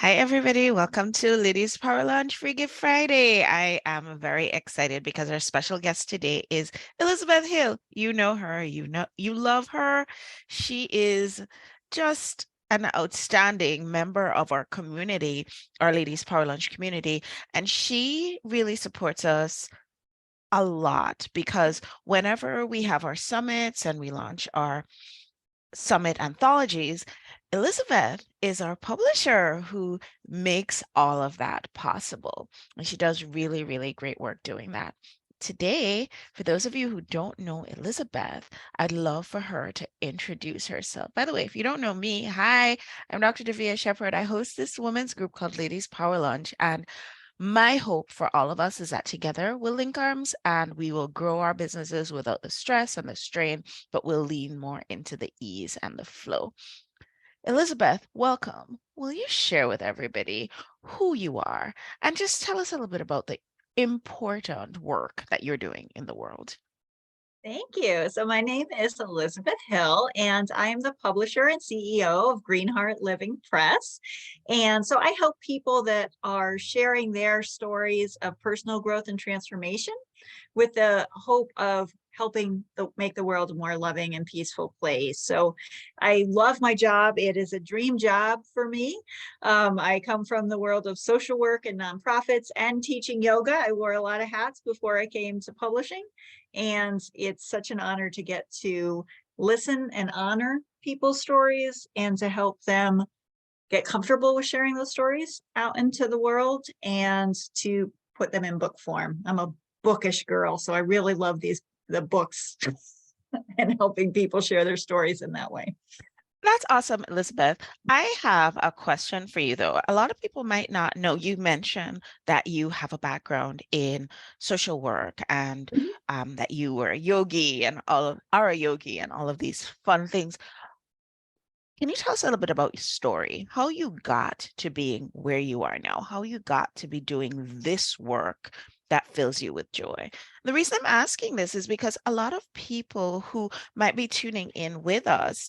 Hi, everybody. Welcome to Ladies Power Lunch Free Gift Friday. I am very excited because our special guest today is Elizabeth Hill. You know her, you love her. She is just an outstanding member of our community, our Ladies Power Lunch community, and she really supports us a lot because whenever we have our summits and we launch our summit anthologies, Elizabeth is our publisher who makes all of that possible. And she does really, really great work doing that. Today, for those of you who don't know Elizabeth, I'd love for her to introduce herself. By the way, if you don't know me, hi, I'm Dr. Davia Shepherd. I host this women's group called Ladies Power Lunch, and my hope for all of us is that together we'll link arms and we will grow our businesses without the stress and the strain, but we'll lean more into the ease and the flow. Elizabeth, welcome. Will you share with everybody who you are and just tell us a little bit about the important work that you're doing in the world? Thank you. So my name is Elizabeth Hill, and I am the publisher and CEO of Greenheart Living Press. And so I help people that are sharing their stories of personal growth and transformation with the hope of helping make the world a more loving and peaceful place. So I love my job. It is a dream job for me. I come from the world of social work and nonprofits and teaching yoga. I wore a lot of hats before I came to publishing. And it's such an honor to get to listen and honor people's stories and to help them get comfortable with sharing those stories out into the world and to put them in book form. I'm a bookish girl, so I really love the books and helping people share their stories in that way. That's awesome, Elizabeth. I have a question for you, though. A lot of people might not know. You mentioned that you have a background in social work and Mhm. that you were a yogi and are a yogi and all of these fun things. Can you tell us a little bit about your story? How you got to being where you are now? How you got to be doing this work that fills you with joy? The reason I'm asking this is because a lot of people who might be tuning in with us,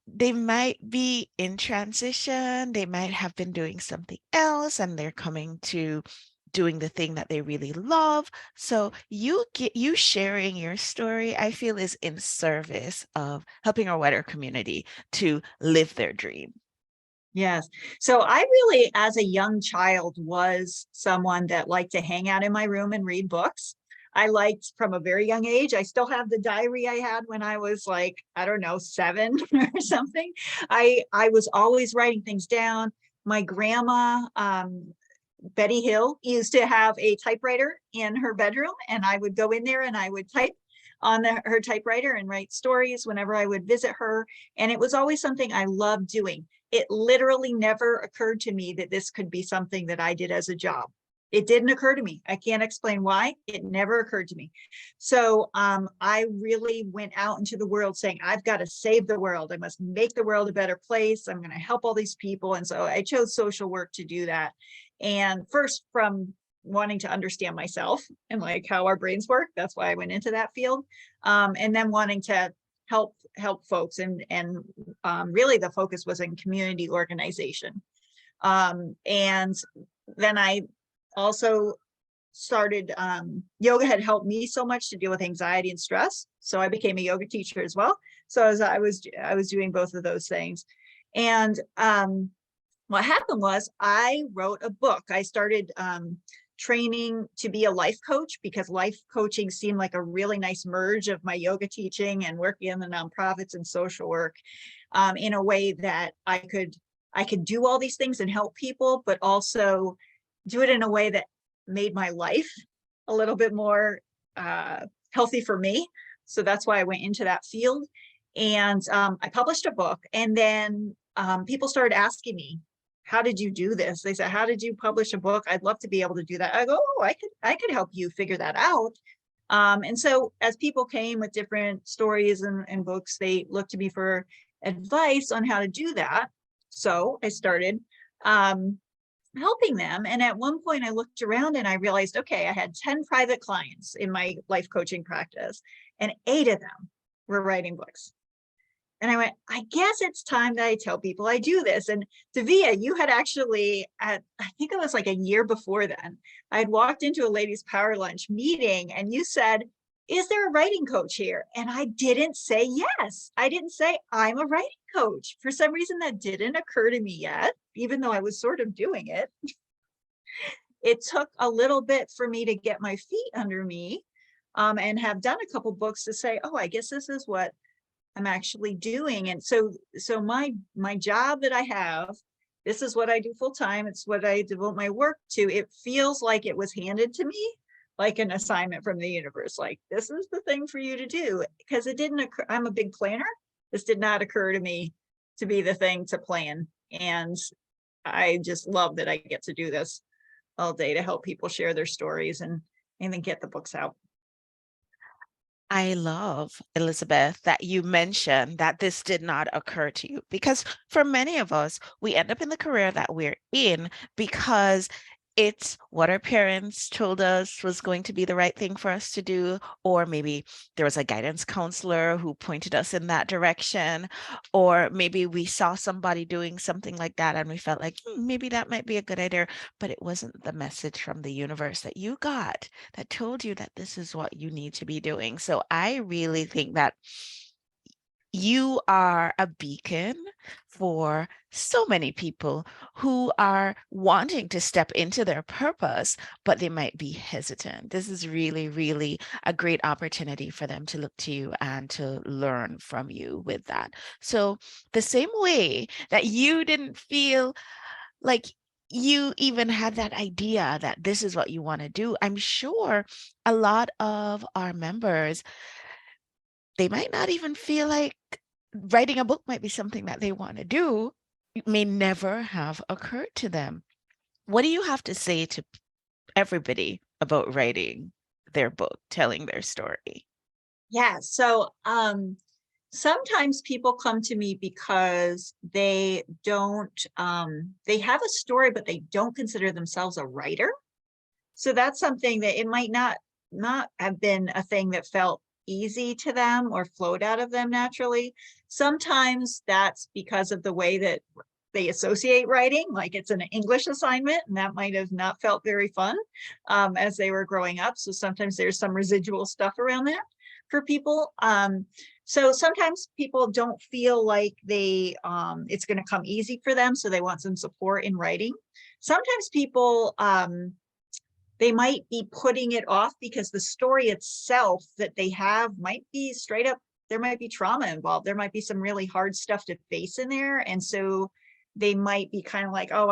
they might be in transition, they might have been doing something else, and they're coming to doing the thing that they really love. So you sharing your story, I feel, is in service of helping our wider community to live their dream. Yes. So I really, as a young child, was someone that liked to hang out in my room and read books. I liked from a very young age. I still have the diary I had when I was like, I don't know, 7 or something. I was always writing things down. My grandma, Betty Hill, used to have a typewriter in her bedroom, and I would go in there and I would type on her typewriter and write stories whenever I would visit her. And it was always something I loved doing. It literally never occurred to me that this could be something that I did as a job. It didn't occur to me. I can't explain why. It never occurred to me. So I really went out into the world saying, I've got to save the world. I must make the world a better place. I'm going to help all these people. And so I chose social work to do that. And first, from wanting to understand myself and like how our brains work, that's why I went into that field. And then wanting to help folks, and really the focus was in community organization. And then I also started, yoga had helped me so much to deal with anxiety and stress, so I became a yoga teacher as well. So as I was doing both of those things. And what happened was I wrote a book. I started training to be a life coach because life coaching seemed like a really nice merge of my yoga teaching and working in the nonprofits and social work, in a way that I could do all these things and help people, but also do it in a way that made my life a little bit more healthy for me. So that's why I went into that field. And I published a book, and then people started asking me, how did you do this? They said, how did you publish a book? I'd love to be able to do that. I go, oh, I could help you figure that out. And so as people came with different stories and books, they looked to me for advice on how to do that. So I started helping them. And at one point I looked around and I realized, okay, I had 10 private clients in my life coaching practice, and 8 of them were writing books. And I went, I guess it's time that I tell people I do this. And Davia, you had actually, I think it was like a year before then, I had walked into a ladies' power lunch meeting and you said, is there a writing coach here? And I didn't say yes. I didn't say I'm a writing coach. For some reason, that didn't occur to me yet, even though I was sort of doing it. It took a little bit for me to get my feet under me, and have done a couple books to say, oh, I guess this is what I'm actually doing. And so my job that I have, this is what I do full time. It's what I devote my work to. It feels like it was handed to me like an assignment from the universe. Like, this is the thing for you to do, because it didn't occur. I'm a big planner. This did not occur to me to be the thing to plan. And I just love that I get to do this all day to help people share their stories and then get the books out. I love, Elizabeth, that you mentioned that this did not occur to you, because for many of us, we end up in the career that we're in because it's what our parents told us was going to be the right thing for us to do, or maybe there was a guidance counselor who pointed us in that direction, or maybe we saw somebody doing something like that and we felt like, maybe that might be a good idea, but it wasn't the message from the universe that you got that told you that this is what you need to be doing. So I really think that you are a beacon for so many people who are wanting to step into their purpose, but they might be hesitant. This is really, really a great opportunity for them to look to you and to learn from you with that. So, the same way that you didn't feel like you even had that idea that this is what you want to do, I'm sure a lot of our members, they might not even feel like writing a book might be something that they want to do. It may never have occurred to them. What do you have to say to everybody about writing their book, telling their story? Yeah. So sometimes people come to me because they don't, they have a story, but they don't consider themselves a writer. So that's something that it might not have been a thing that felt easy to them or flowed out of them naturally. Sometimes that's because of the way that they associate writing, like it's an English assignment, and that might have not felt very fun as they were growing up. So sometimes there's some residual stuff around that for people. So sometimes people don't feel like they it's going to come easy for them, so they want some support in writing. Sometimes people they might be putting it off because the story itself that they have might be straight up, there might be trauma involved. There might be some really hard stuff to face in there. And so they might be kind of like, oh,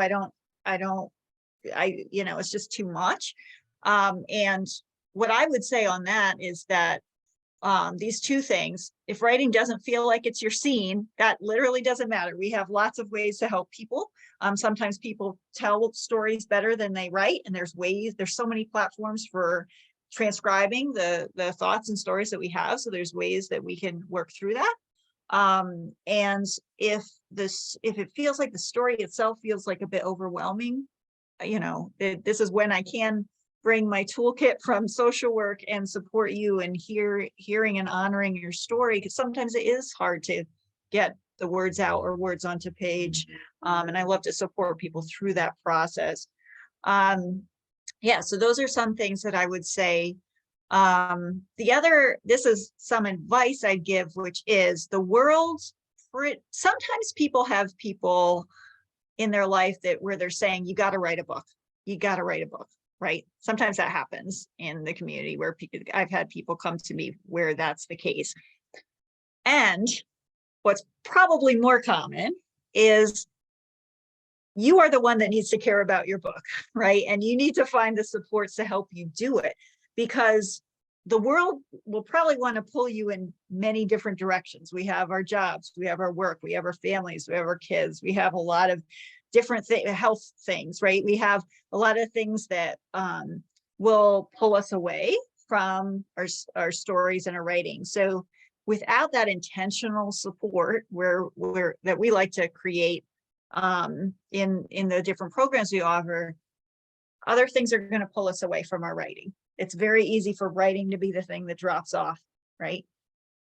it's just too much. And what I would say on that is that these two things, if writing doesn't feel like it's your scene, that literally doesn't matter. We have lots of ways to help people. Sometimes people tell stories better than they write, and there's so many platforms for transcribing the thoughts and stories that we have. So there's ways that we can work through that. And if it feels like the story itself feels like a bit overwhelming, this is when I can bring my toolkit from social work and support you in hearing and honoring your story, because sometimes it is hard to get the words out or words onto page. And I love to support people through that process. So those are some things that I would say. This is some advice I'd give, which is the world, sometimes people have people in their life where they're saying, you got to write a book. You got to write a book. Right? Sometimes that happens in the community where I've had people come to me where that's the case. And what's probably more common is you are the one that needs to care about your book, right? And you need to find the supports to help you do it, because the world will probably want to pull you in many different directions. We have our jobs, we have our work, we have our families, we have our kids, we have a lot of different health things, right? We have a lot of things that will pull us away from our stories and our writing. So without that intentional support that we like to create in the different programs we offer, other things are going to pull us away from our writing. It's very easy for writing to be the thing that drops off, right?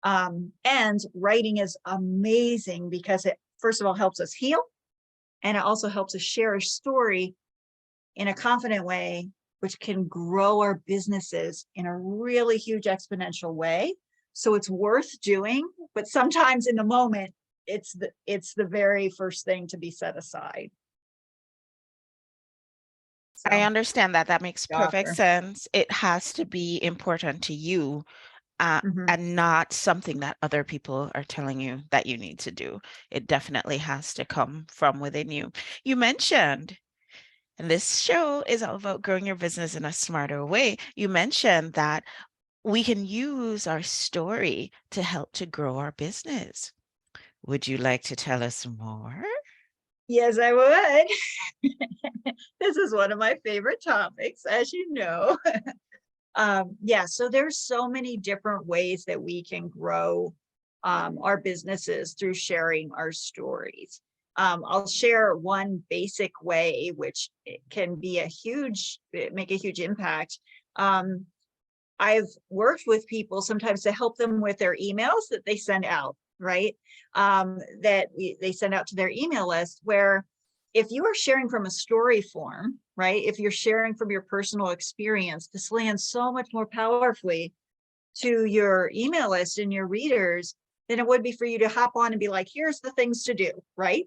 And writing is amazing because it, first of all, helps us heal. And it also helps us share a story in a confident way, which can grow our businesses in a really huge exponential way. So it's worth doing, but sometimes in the moment, it's the very first thing to be set aside. I So understand that. That makes the perfect author. sense. It has to be important to you, Mhm. and not something that other people are telling you that you need to do. It definitely has to come from within you. You mentioned, and this show is all about growing your business in a smarter way. You mentioned that we can use our story to help to grow our business. Would you like to tell us more? Yes, I would. This is one of my favorite topics, as you know. Yeah, so there's so many different ways that we can grow our businesses through sharing our stories. I'll share one basic way, which it can be make a huge impact. Um, I've worked with people sometimes to help them with their emails that they send out, right? They send out to their email list, where if you are sharing from a story form, right? If you're sharing from your personal experience, this lands so much more powerfully to your email list and your readers than it would be for you to hop on and be like, here's the things to do, right?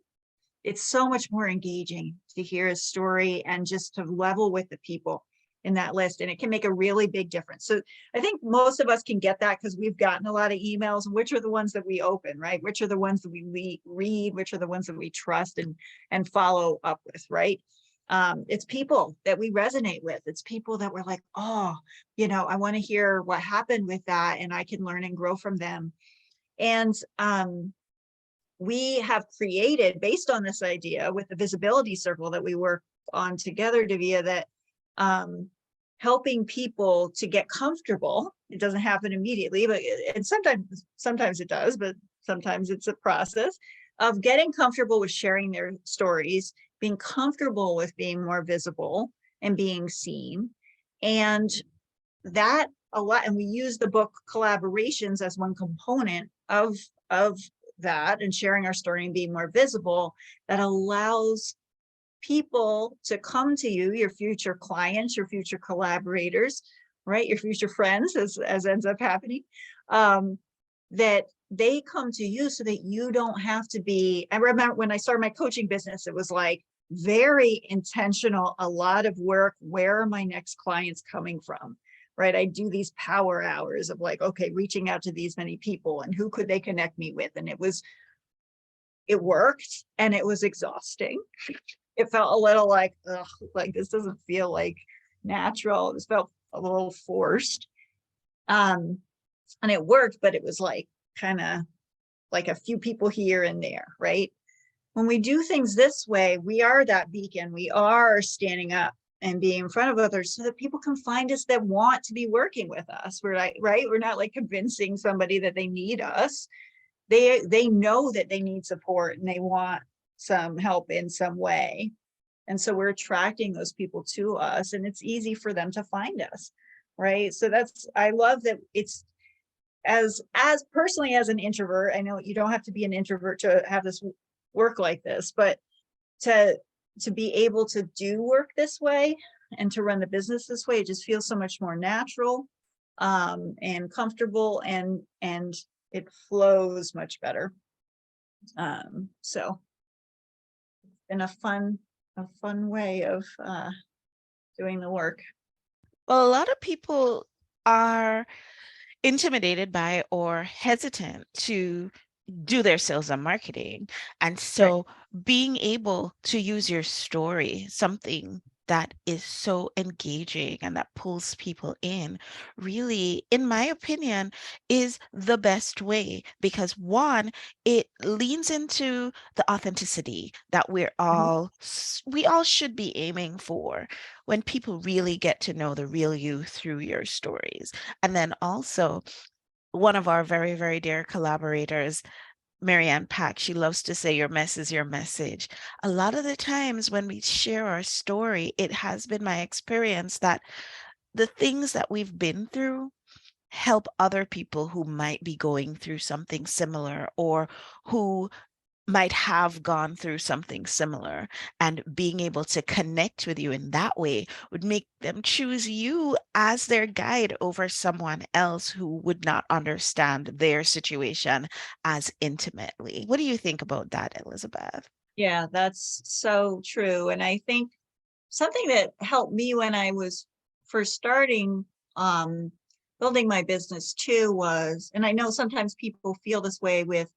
It's so much more engaging to hear a story and just to level with the people in that list. And it can make a really big difference. So I think most of us can get that because we've gotten a lot of emails. Which are the ones that we open, right? Which are the ones that we read? Which are the ones that we trust and follow up with, right? It's people that we resonate with. It's people that we're like, oh, I want to hear what happened with that, and I can learn and grow from them. And we have created, based on this idea with the visibility circle that we work on together, Davia, that helping people to get comfortable. It doesn't happen immediately, but and sometimes it does, but sometimes it's a process of getting comfortable with sharing their stories, being comfortable with being more visible and being seen. And that a lot, and we use the book Collaborations as one component of that, and sharing our story and being more visible, that allows people to come to you, your future clients, your future collaborators, right? Your future friends, as ends up happening, that they come to you so that you don't have to be. I remember when I started my coaching business, it was like very intentional, a lot of work. Where are my next clients coming from? Right. I do these power hours of like, okay, reaching out to these many people and who could they connect me with? And it worked, and it was exhausting. It felt a little like, ugh, like this doesn't feel like natural. This felt a little forced. And it worked, but it was like kind of like a few people here and there, right? When we do things this way, we are that beacon. We are standing up and being in front of others so that people can find us that want to be working with us. We're like, right? We're not like convincing somebody that they need us. They know that they need support and they want some help in some way. And so we're attracting those people to us, and it's easy for them to find us, right? So I love that. It's as personally, as an introvert, I know you don't have to be an introvert to have this work like this, but to be able to do work this way and to run the business this way, it just feels so much more natural, and comfortable, and it flows much better. So it's been a fun way of doing the work. Well, a lot of people are intimidated by or hesitant to do their sales and marketing. And Right. so being able to use your story, something that is so engaging and that pulls people in, really, in my opinion, is the best way because one, it leans into the authenticity that Mhm. we all should be aiming for when people really get to know the real you through your stories. And then also one of our very, very dear collaborators, Marianne Pack, she loves to say, your mess is your message. A lot of the times when we share our story, it has been my experience that the things that we've been through help other people who might be going through something similar, or who might have gone through something similar, and being able to connect with you in that way would make them choose you as their guide over someone else who would not understand their situation as intimately. What do you think about that, Elizabeth? Yeah, that's so true. And I think something that helped me when I was first starting building my business too was, and I know sometimes people feel this way with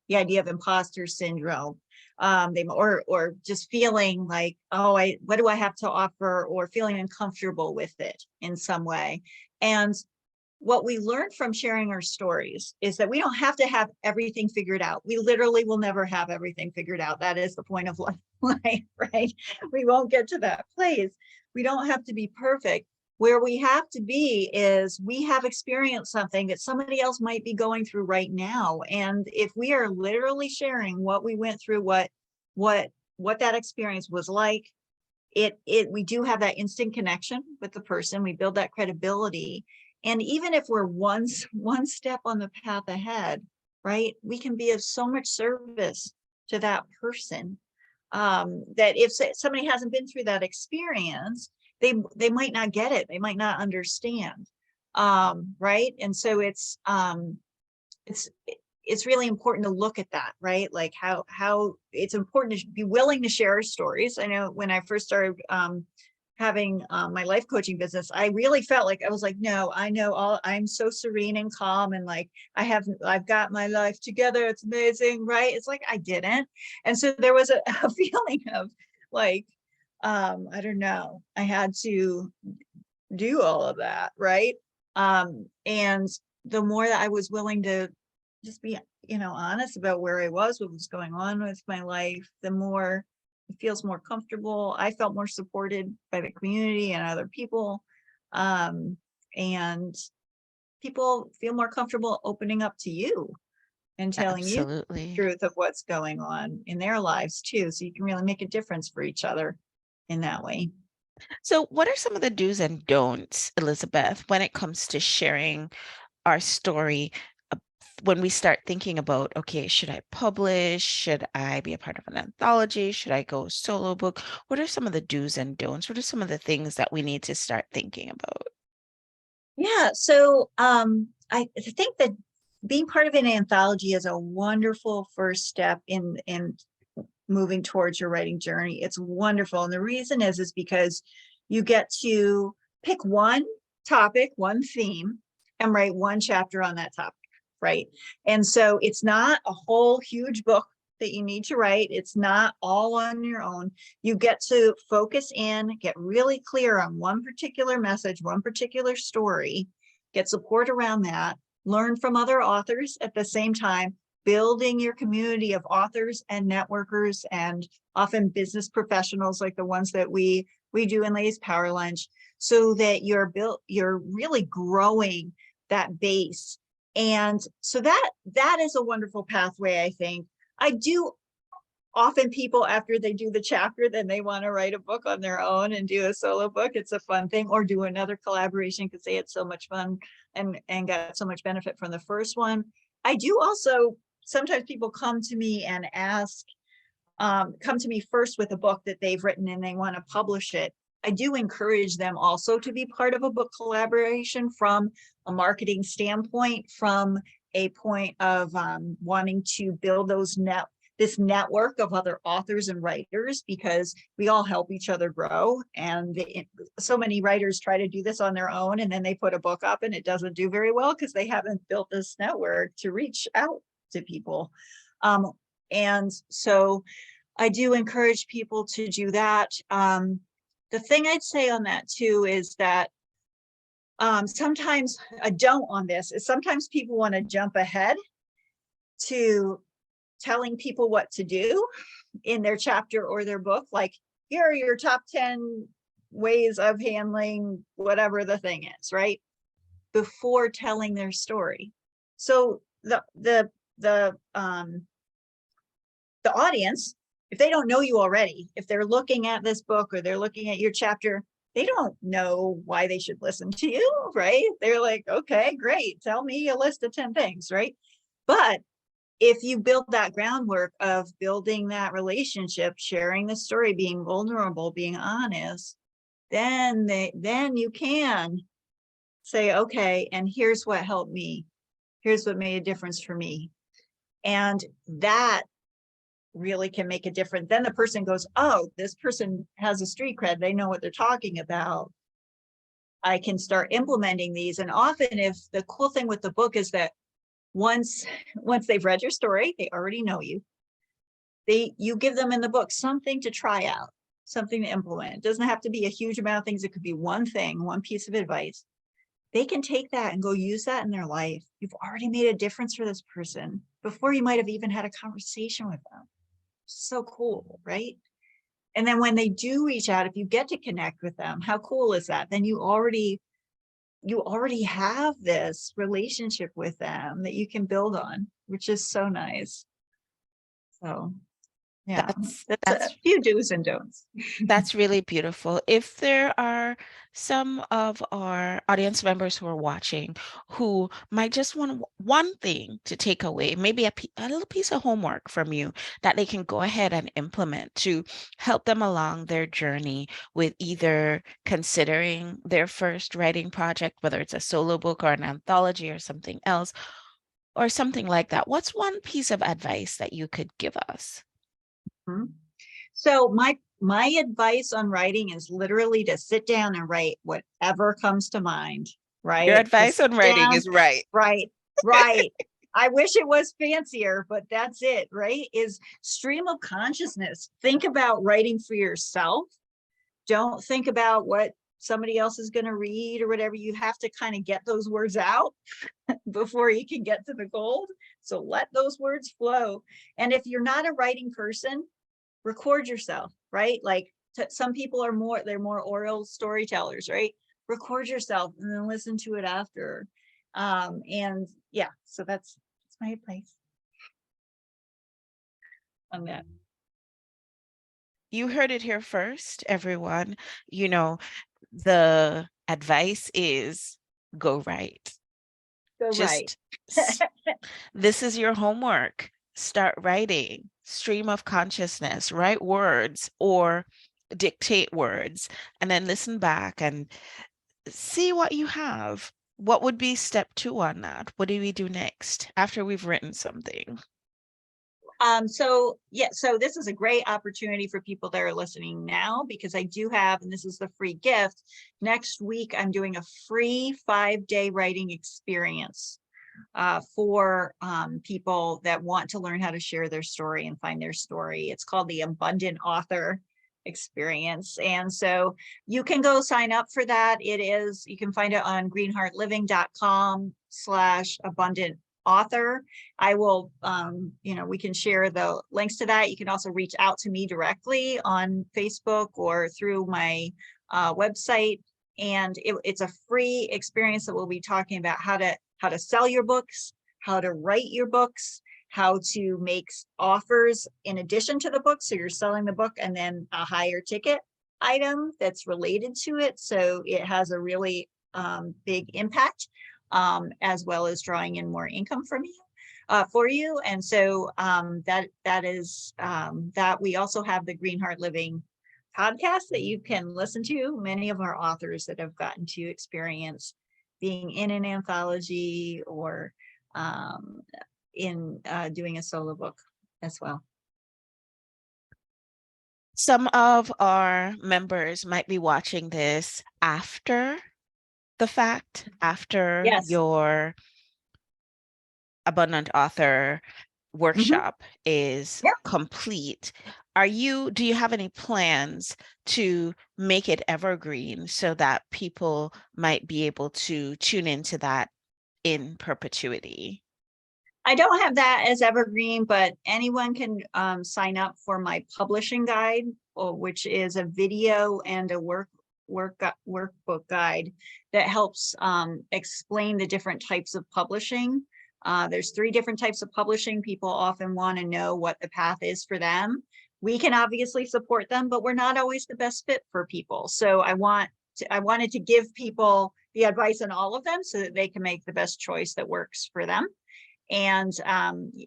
the idea of imposter syndrome. They or just feeling like, oh, what do I have to offer, or feeling uncomfortable with it in some way. And what we learned from sharing our stories is that we don't have to have everything figured out. We literally will never have everything figured out. That is the point of life, right? We won't get to that place. We don't have to be perfect. Where we have to be is we have experienced something that somebody else might be going through right now. And if we are literally sharing what we went through, what that experience was like, we do have that instant connection with the person. We build that credibility. And even if we're one step on the path ahead, right, we can be of so much service to that person, that if somebody hasn't been through that experience, they might not get it. They might not understand. Right. And so it's really important to look at that, right? Like how it's important to be willing to share our stories. I know when I first started having my life coaching business, I really felt like I was like, no, I know all, I'm so serene and calm, and like I've got my life together. It's amazing, right? It's like I didn't. And so there was a feeling of like, I don't know, I had to do all of that, right? And the more that I was willing to just be, honest about where I was, what was going on with my life, the more it feels more comfortable. I felt more supported by the community and other people. And people feel more comfortable opening up to you and telling you the Absolutely. truth of what's going on in their lives too. So you can really make a difference for each other in that way. So, what are some of the do's and don'ts, Elizabeth, when it comes to sharing our story? uh, When we start thinking about, okay, should I publish? Should I be a part of an anthology? Should I go solo book? What are some of the do's and don'ts? What are some of the things that we need to start thinking about? Yeah, so I think that being part of an anthology is a wonderful first step in moving towards your writing journey. It's wonderful, and the reason is because you get to pick one topic, one theme, and write one chapter on that topic, right? And so it's not a whole huge book that you need to write. It's not all on your own. You get to focus in, get really clear on one particular message, one particular story, get support around that, learn from other authors at the same time, building your community of authors and networkers, and often business professionals like the ones that we do in Ladies Power Lunch, so that you're really growing that base. And so that is a wonderful pathway. I think I do often, people after they do the chapter, then they want to write a book on their own and do a solo book. It's a fun thing, or do another collaboration because they had so much fun and got so much benefit from the first one. I do also, sometimes people come to me and ask, come to me first with a book that they've written and they want to publish it. I do encourage them also to be part of a book collaboration from a marketing standpoint, from a point of wanting to build this network of other authors and writers, because we all help each other grow. And so many writers try to do this on their own, and then they put a book up and it doesn't do very well because they haven't built this network to reach out to people. And so I do encourage people to do that. The thing I'd say on that too is that sometimes a don't on this is sometimes people want to jump ahead to telling people what to do in their chapter or their book. Like, here are your top 10 ways of handling whatever the thing is, right? Before telling their story. So the audience, if they don't know you already, if they're looking at this book or they're looking at your chapter, they don't know why they should listen to you, right? They're like, okay, great. Tell me a list of 10 things, right? But if you build that groundwork of building that relationship, sharing the story, being vulnerable, being honest, then you can say, okay, and here's what helped me. Here's what made a difference for me. And that really can make a difference. Then the person goes, oh, this person has a street cred. They know what they're talking about. I can start implementing these. And often, if the cool thing with the book is that once they've read your story, they already know you. You give them in the book something to try out, something to implement. It doesn't have to be a huge amount of things. It could be one thing, one piece of advice. They can take that and go use that in their life. You've already made a difference for this person before you might have even had a conversation with them. So cool, right? And then when they do reach out, if you get to connect with them, how cool is that? Then you already have this relationship with them that you can build on, which is so nice. So yeah, That's that's a that's few do's and don'ts. That's really beautiful. If there are some of our audience members who are watching who might just want one thing to take away, maybe a little piece of homework from you that they can go ahead and implement to help them along their journey with either considering their first writing project, whether it's a solo book or an anthology or something else, or something like that, what's one piece of advice that you could give us? Mhm. So my advice on writing is literally to sit down and write whatever comes to mind, Your right? advice Just on sit writing down, is right. right. I wish it was fancier, but that's it, right? Is stream of consciousness. Think about writing for yourself. Don't think about what somebody else is going to read or whatever. You have to kind of get those words out before you can get to the gold. So let those words flow. And if you're not a writing person, record yourself, right? Like some people are they're more oral storytellers, right? Record yourself and then listen to it after. And yeah, so that's my advice on that. You heard it here first, everyone. You know, the advice is go write. So right. Just this is your homework. Start writing. Stream of consciousness, write words or dictate words, and then listen back and see what you have. What would be step two on that? What do we do next after we've written something? So yeah, so this is a great opportunity for people that are listening now, because I do have, and this is the free gift. Next week, I'm doing a free 5-day writing experience for people that want to learn how to share their story and find their story. It's called the Abundant Author Experience. And so you can go sign up for that. You can find it on greenheartliving.com/abundant author. I will, we can share the links to that. You can also reach out to me directly on Facebook or through my website. And it's a free experience that we'll be talking about how to sell your books, how to write your books, how to make offers in addition to the book. So you're selling the book and then a higher ticket item that's related to it. So it has a really big impact, as well as drawing in more income from you. For you. And so that is that. We also have the Green Heart Living podcast that you can listen to. Many of our authors that have gotten to experience being in an anthology or in doing a solo book as well. Some of our members might be watching this after the fact, after Yes. your Abundant Author Mm-hmm. workshop is Yep. complete. Do you have any plans to make it evergreen so that people might be able to tune into that in perpetuity? I don't have that as evergreen, but anyone can sign up for my publishing guide, which is a video and a workbook guide that helps explain the different types of publishing. There's 3 different types of publishing. People often want to know what the path is for them. We can obviously support them, but we're not always the best fit for people. So I want I wanted to give people the advice on all of them so that they can make the best choice that works for them. And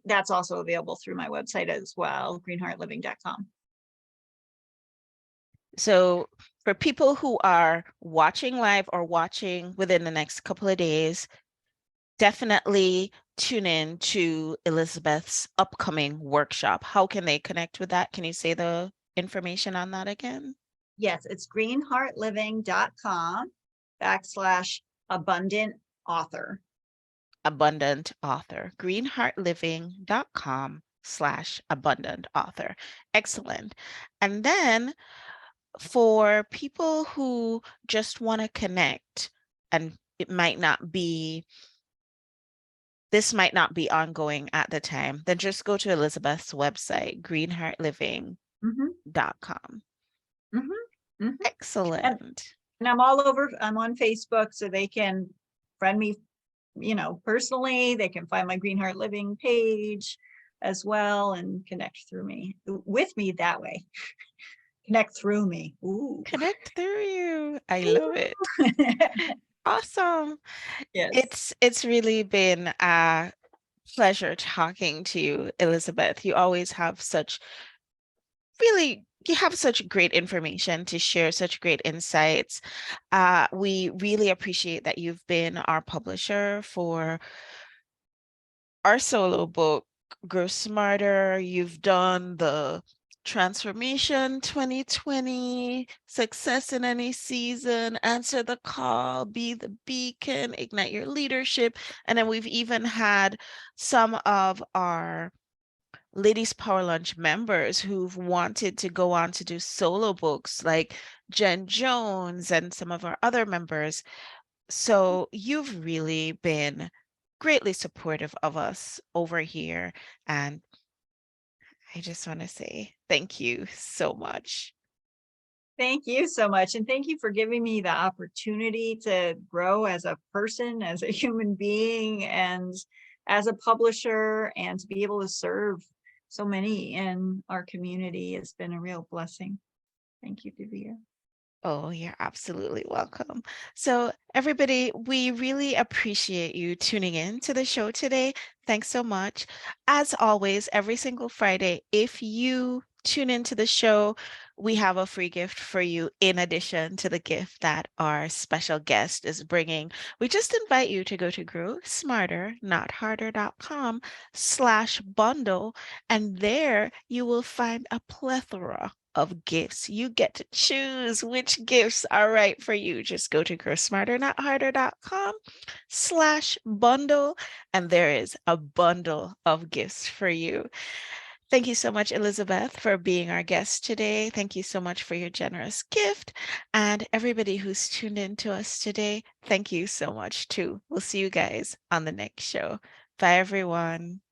that's also available through my website as well, greenheartliving.com. So for people who are watching live or watching within the next couple of days, definitely tune in to Elizabeth's upcoming workshop. How can they connect with that? Can you say the information on that again? Yes, it's greenheartliving.com/abundant author. Abundant author. greenheartliving.com/abundant author. Excellent. And then for people who just want to connect, and this might not be ongoing at the time, then just go to Elizabeth's website, greenheartliving.com. Mm-hmm. Mm-hmm. Excellent. And I'm all over. I'm on Facebook, so they can friend me, personally. They can find my Green Heart Living page as well and connect with me that way. Connect through me. Ooh. Connect through you. I love it. Awesome. Yes. It's really been a pleasure talking to you, Elizabeth. You have such great information to share, such great insights. We really appreciate that you've been our publisher for our solo book, Grow Smarter. You've done the Transformation 2020, Success in Any Season, Answer the Call, Be the Beacon, Ignite Your Leadership. And then we've even had some of our Ladies Power Lunch members who've wanted to go on to do solo books, like Jen Jones and some of our other members. So you've really been greatly supportive of us over here. And I just want to say thank you so much. Thank you so much. And thank you for giving me the opportunity to grow as a person, as a human being, and as a publisher, and to be able to serve so many in our community. It's been a real blessing. Thank you, Davia. Oh, you're absolutely welcome. So, everybody, we really appreciate you tuning in to the show today. Thanks so much. As always, every single Friday, if you tune into the show, we have a free gift for you in addition to the gift that our special guest is bringing. We just invite you to go to growsmarternotharder.com/bundle, and there you will find a plethora of gifts. You get to choose which gifts are right for you. Just go to growsmarternotharder.com/bundle, and there is a bundle of gifts for you. Thank you so much, Elizabeth, for being our guest today. Thank you so much for your generous gift. And everybody who's tuned in to us today, thank you so much too. We'll see you guys on the next show. Bye, everyone.